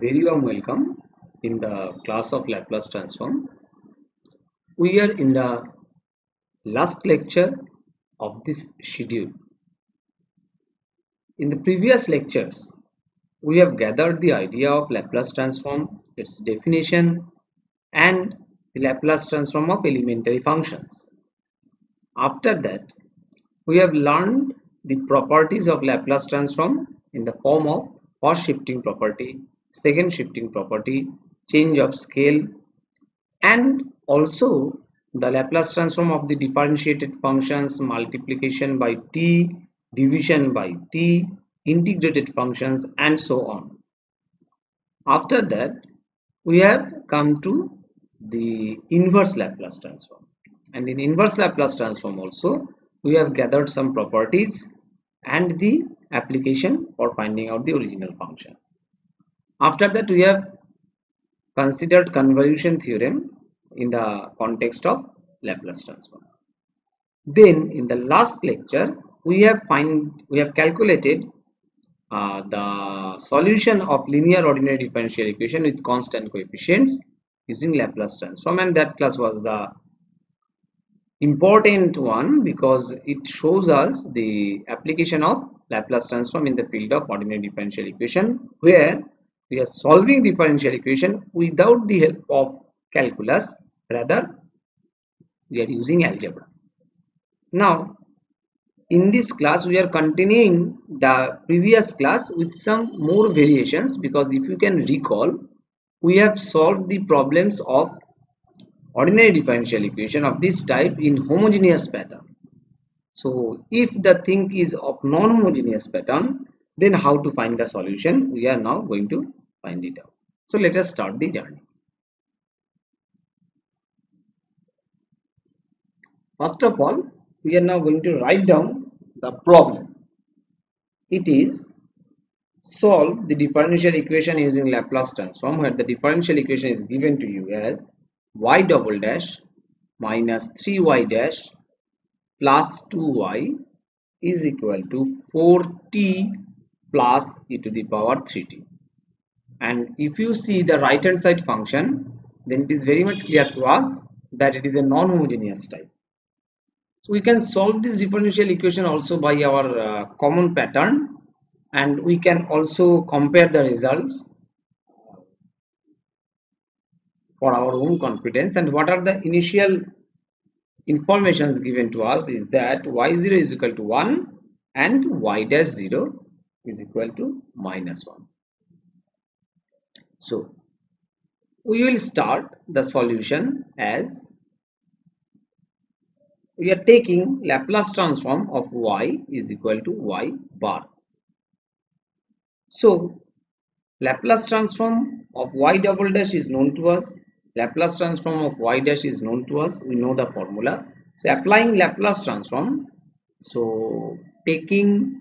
very warm welcome in the class of Laplace transform. We are in the last lecture of this schedule. In the previous lectures, we have gathered the idea of Laplace transform, its definition, and the Laplace transform of elementary functions. After that, we have learned the properties of Laplace transform in the form of first shifting property, second shifting property, change of scale, and also the Laplace transform of the differentiated functions, multiplication by t, division by t, integrated functions, and so on. After that, we have come to the inverse Laplace transform, and in inverse Laplace transform also we have gathered some properties and the application for finding out the original function. After that, we have considered convolution theorem in the context of Laplace transform. Then in the last lecture we have calculated the solution of linear ordinary differential equation with constant coefficients using Laplace transform, and that class was the important one because it shows us the application of Laplace transform in the field of ordinary differential equation, where we are solving differential equation without the help of calculus, rather we are using algebra. Now in this class we are continuing the previous class with some more variations, because if you can recall, we have solved the problems of ordinary differential equation of this type in homogeneous pattern. So if the thing is of non-homogeneous pattern, then how to find the solution, we are now going to find it out. So let us start the journey. First of all, we are now going to write down the problem. It is solve the differential equation using Laplace transform, where the differential equation is given to you as y double dash minus 3y dash plus 2y is equal to 4t plus e to the power 3t. And if you see the right hand side function, then it is very much clear to us that it is a non-homogeneous type. So we can solve this differential equation also by our common pattern, and we can also compare the results for our own confidence. And what are the initial informations given to us is that y0 is equal to 1 and y dash 0 is equal to minus 1. So we will start the solution as we are taking Laplace transform of y is equal to y bar. So Laplace transform of y double dash is known to us, Laplace transform of y dash is known to us, we know the formula. So applying Laplace transform, so taking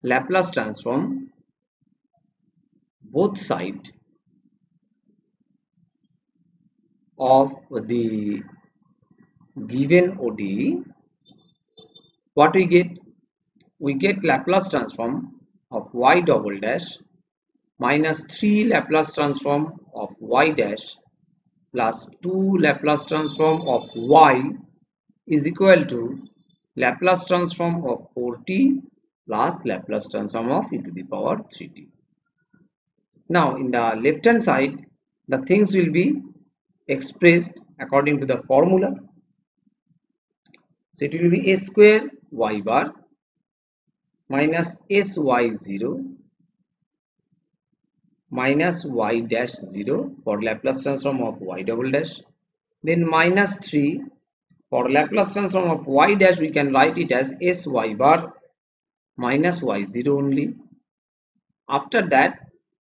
Laplace transform both sides of the given ODE, what we get? We get Laplace transform of y double dash minus 3 Laplace transform of y dash plus 2 Laplace transform of y is equal to Laplace transform of 4t plus Laplace transform of e to the power 3t. Now in the left hand side, the things will be expressed according to the formula. So it will be a square y bar minus sy0 minus y dash 0 for Laplace transform of y double dash, then minus 3 for Laplace transform of y dash, we can write it as sy bar minus y0 only. After that,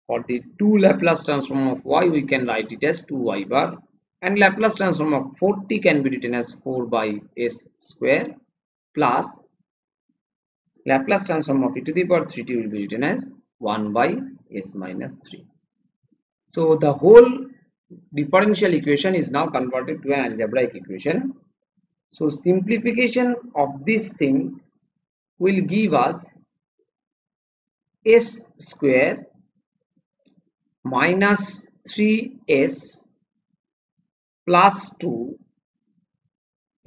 for the 2 Laplace transform of y, we can write it as 2y bar, and Laplace transform of 4t can be written as 4 by s square plus Laplace transform of e to the power 3t will be written as 1 by s minus 3. So the whole differential equation is now converted to an algebraic equation. So simplification of this thing will give us s square minus 3s plus 2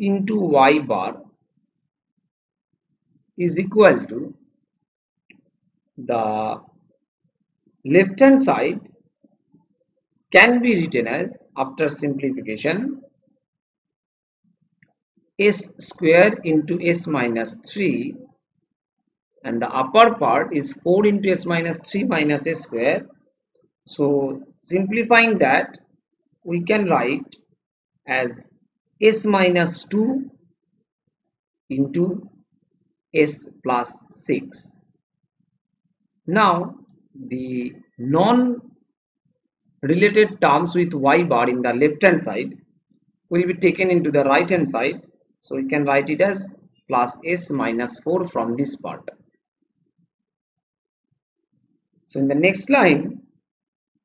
into y bar is equal to the left hand side can be written as, after simplification, s square into s minus 3, and the upper part is 4 into s minus 3 minus s square. So simplifying that, we can write as s minus 2 into s plus 6. Now the non-related terms with y bar in the left hand side will be taken into the right hand side. So we can write it as plus s minus 4 from this part. So in the next line,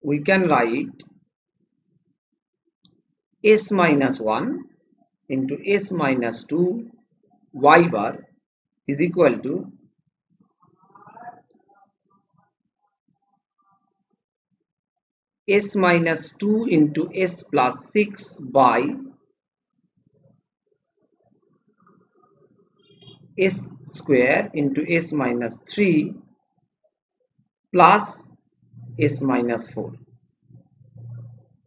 we can write s minus 1 into s minus 2 y bar is equal to s minus 2 into s plus 6 by s square into s minus 3 plus s minus 4,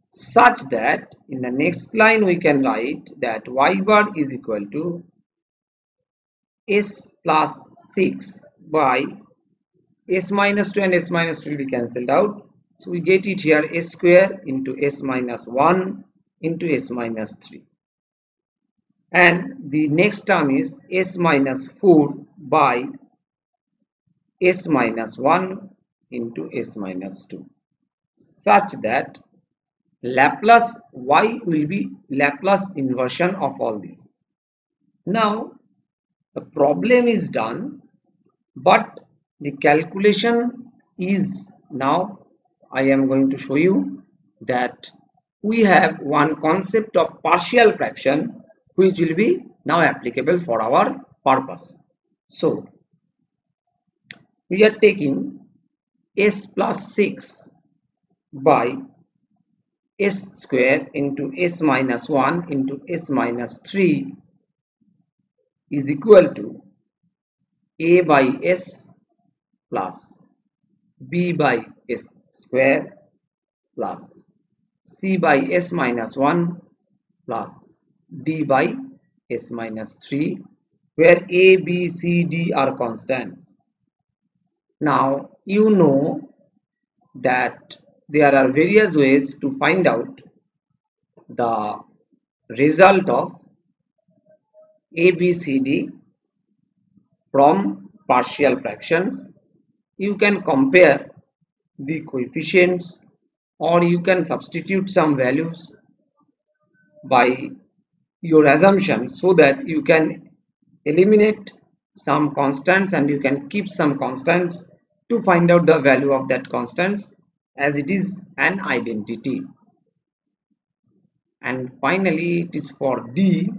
such that in the next line we can write that y bar is equal to s plus 6 by s minus 2 and s minus 2 will be cancelled out. So we get it here s square into s minus 1 into s minus 3. And the next term is s minus 4 by s minus 1 into s minus 2, such that Laplace y will be Laplace inversion of all these. Now the problem is done, but the calculation is now, I am going to show you that we have one concept of partial fraction which will be now applicable for our purpose. So we are taking s plus 6 by s square into s minus 1 into s minus 3 is equal to a by s plus b by s square plus c by s minus 1 plus d by s minus 3, where a, b, c, d are constants. Now you know that there are various ways to find out the result of a, b, c, d from partial fractions. You can compare the coefficients, or you can substitute some values by your assumptions, so that you can eliminate some constants and you can keep some constants to find out the value of that constants, as it is an identity. And finally it is for d,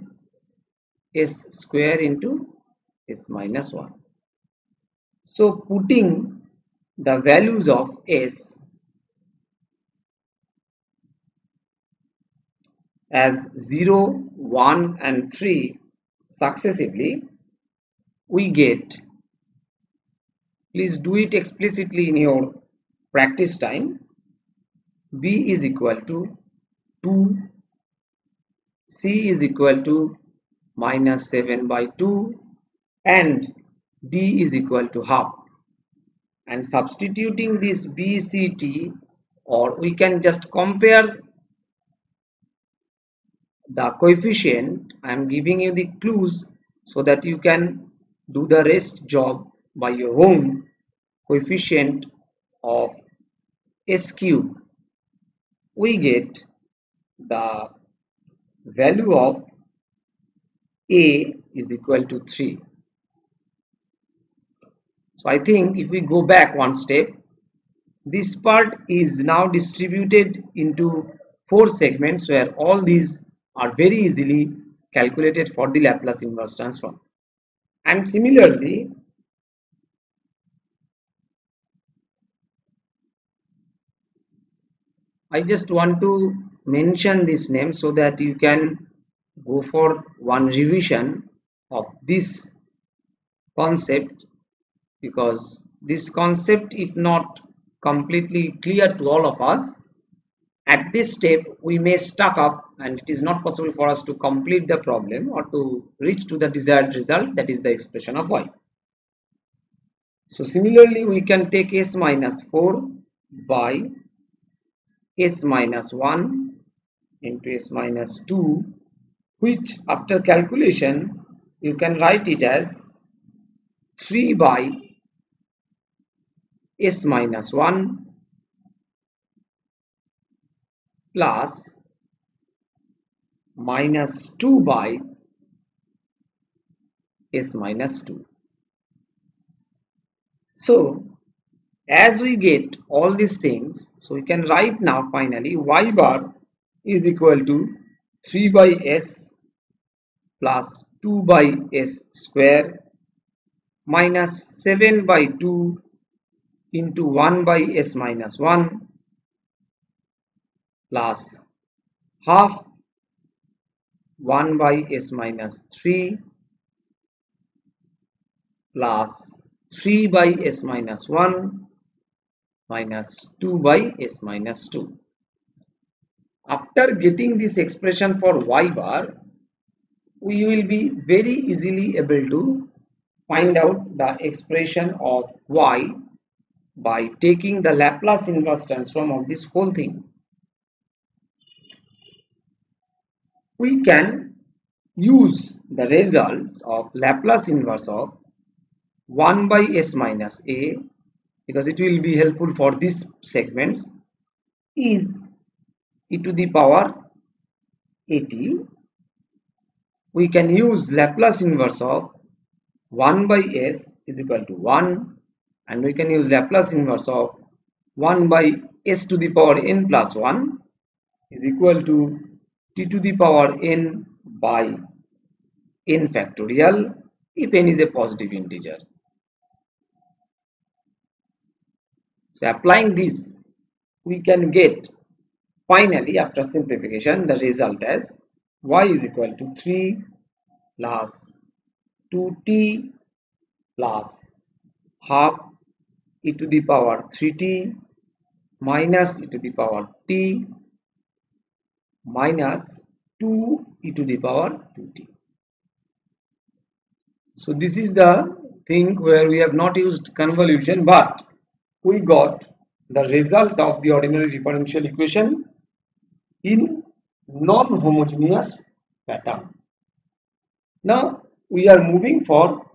s square into s minus 1. So putting the values of s as 0, 1 and 3 successively, we get, please do it explicitly in your practice time, b is equal to 2, c is equal to minus 7 by 2 and d is equal to half. And substituting this b, c, t, or we can just compare the coefficient. I am giving you the clues so that you can do the rest job by your own. Coefficient of s cube, we get the value of a is equal to 3. So I think if we go back one step, this part is now distributed into 4 segments where all these are very easily calculated for the Laplace inverse transform. And similarly, I just want to mention this name so that you can go for one revision of this concept, because this concept is not completely clear to all of us. At this step we may stuck up and it is not possible for us to complete the problem or to reach to the desired result, that is the expression of y. So similarly we can take s minus 4 by s minus 1 into s minus 2, which after calculation you can write it as 3 by s minus 1 plus minus 2 by s minus 2. So as we get all these things, so we can write now finally y bar is equal to 3 by s plus 2 by s square minus 7 by 2 into 1 by s minus 1 plus half 1 by s minus 3 plus 3 by s minus 1 minus 2 by s minus 2. After getting this expression for y bar, we will be very easily able to find out the expression of y by taking the Laplace inverse transform of this whole thing. We can use the results of Laplace inverse of 1 by s minus a, because it will be helpful for these segments, is e to the power at. We can use Laplace inverse of 1 by s is equal to 1, and we can use Laplace inverse of 1 by s to the power n plus 1 is equal to t to the power n by n factorial if n is a positive integer. So applying this, we can get finally after simplification the result as y is equal to 3 plus 2t plus half e to the power 3t minus e to the power t minus 2 e to the power 2t. So this is the thing where we have not used convolution, but we got the result of the ordinary differential equation in non-homogeneous pattern. Now we are moving for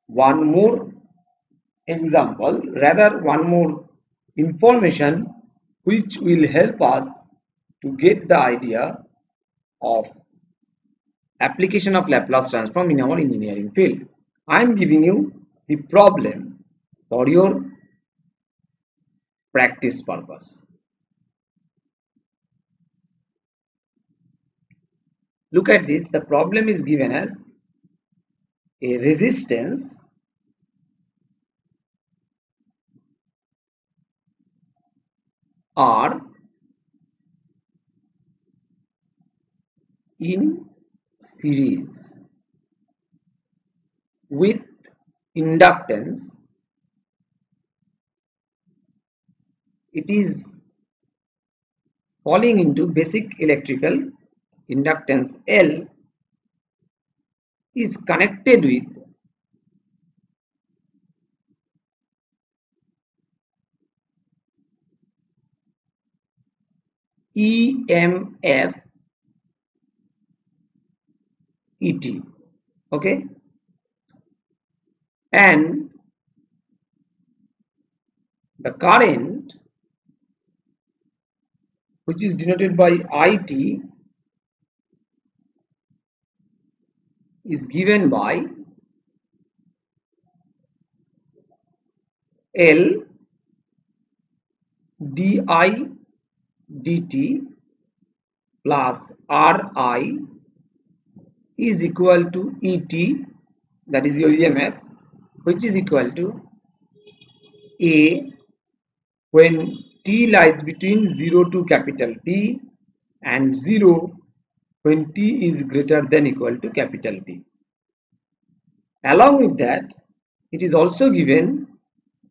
one more example, rather one more information which will help us to get the idea of application of Laplace transform in our engineering field. I am giving you the problem for your practice purpose. Look at this. The problem is given as a resistance R in series with inductance. It is falling into basic electrical inductance L is connected with EMF ET, okay, and the current which is denoted by IT is given by L di dt plus Ri is equal to ET, that is your EMF, which is equal to A when t lies between 0 to capital T and 0 when t is greater than equal to capital T. Along with that, it is also given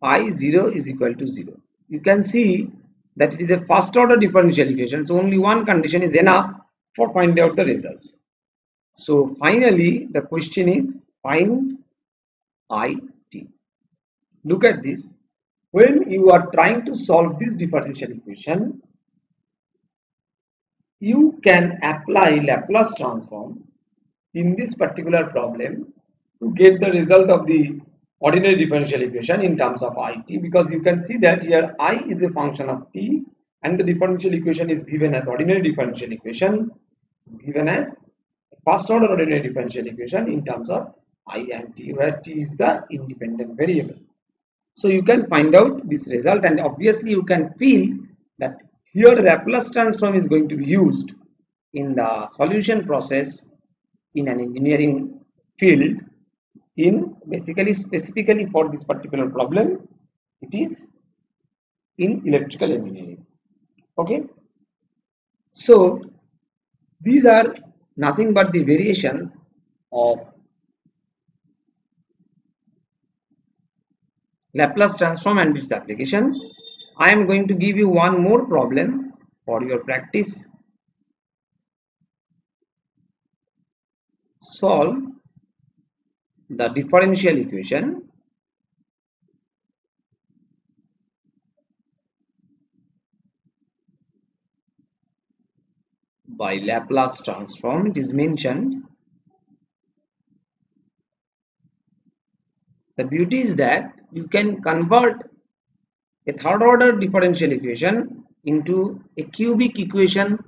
I0 is equal to 0. You can see that it is a first order differential equation, so only one condition is enough for finding out the results. So finally the question is find IT. Look at this. When you are trying to solve this differential equation, you can apply Laplace transform in this particular problem to get the result of the ordinary differential equation in terms of IT, because you can see that here I is a function of t and the differential equation is given as ordinary differential equation is given as first order ordinary differential equation in terms of I and t, where t is the independent variable. So you can find out this result, and obviously you can feel that here Laplace transform is going to be used in the solution process in an engineering field, in basically specifically for this particular problem it is in electrical engineering. Okay, so these are nothing but the variations of Laplace transform and its application. I am going to give you one more problem for your practice. Solve the differential equation by Laplace transform. It is mentioned. The beauty is that you can convert a third order differential equation into a cubic equation,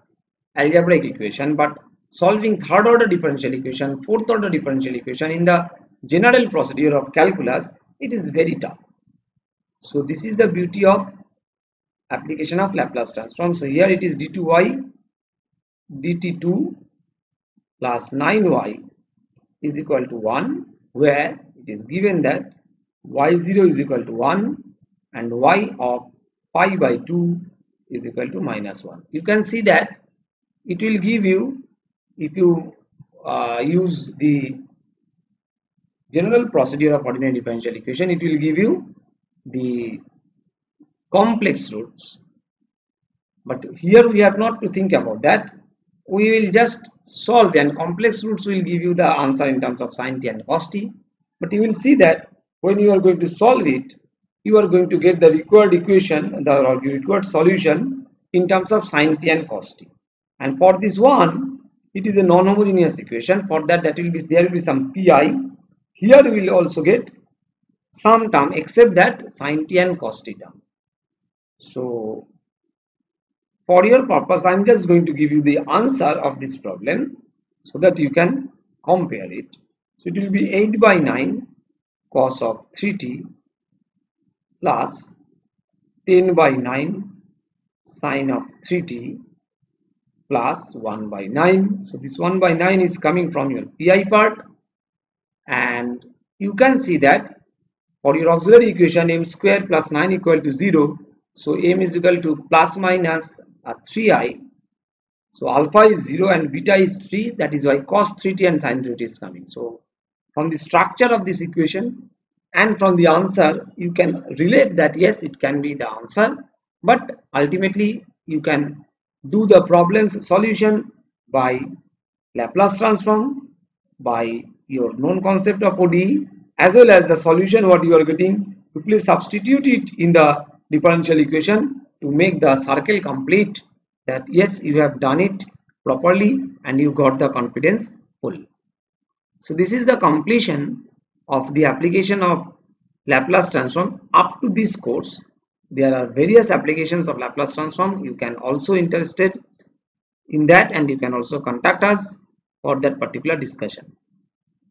algebraic equation, but solving third order differential equation, fourth order differential equation in the general procedure of calculus, it is very tough. So this is the beauty of application of Laplace transform. So here it is d2y dt2 plus 9y is equal to 1, where it is given that y0 is equal to 1 and y of pi by 2 is equal to minus 1. You can see that it will give you, if you use the general procedure of ordinary differential equation, it will give you the complex roots. But here we have not to think about that. We will just solve, and complex roots will give you the answer in terms of sin t and cos t. But you will see that when you are going to solve it, you are going to get the required equation, the required solution in terms of sin t and cos t. And for this one, it is a non-homogeneous equation. For that, there will be some pi. Here we will also get some term except that sin t and cos t term. So for your purpose, I am just going to give you the answer of this problem so that you can compare it. So it will be 8 by 9 cos of 3t plus 10 by 9 sin of 3t plus 1 by 9. So this 1 by 9 is coming from your pi part, and you can see that for your auxiliary equation m square plus 9 equal to 0. So m is equal to plus minus 3i. So alpha is 0 and beta is 3. That is why cos 3t and sin 3t is coming. So from the structure of this equation and from the answer, you can relate that yes, it can be the answer. But ultimately, you can do the problem's solution by Laplace transform, by your known concept of ODE, as well as the solution what you are getting. You please substitute it in the differential equation to make the circle complete, that yes, you have done it properly and you got the confidence full. So this is the completion of the application of Laplace transform up to this course. There are various applications of Laplace transform. You can also interested in that, and you can also contact us for that particular discussion.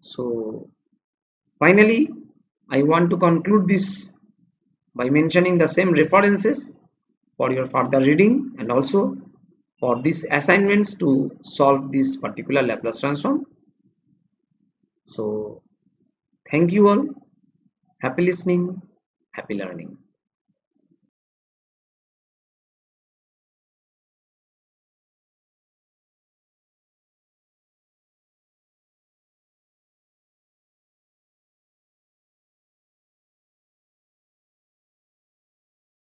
So finally, I want to conclude this by mentioning the same references for your further reading and also for these assignments to solve this particular Laplace transform. So thank you all. Happy listening, happy learning.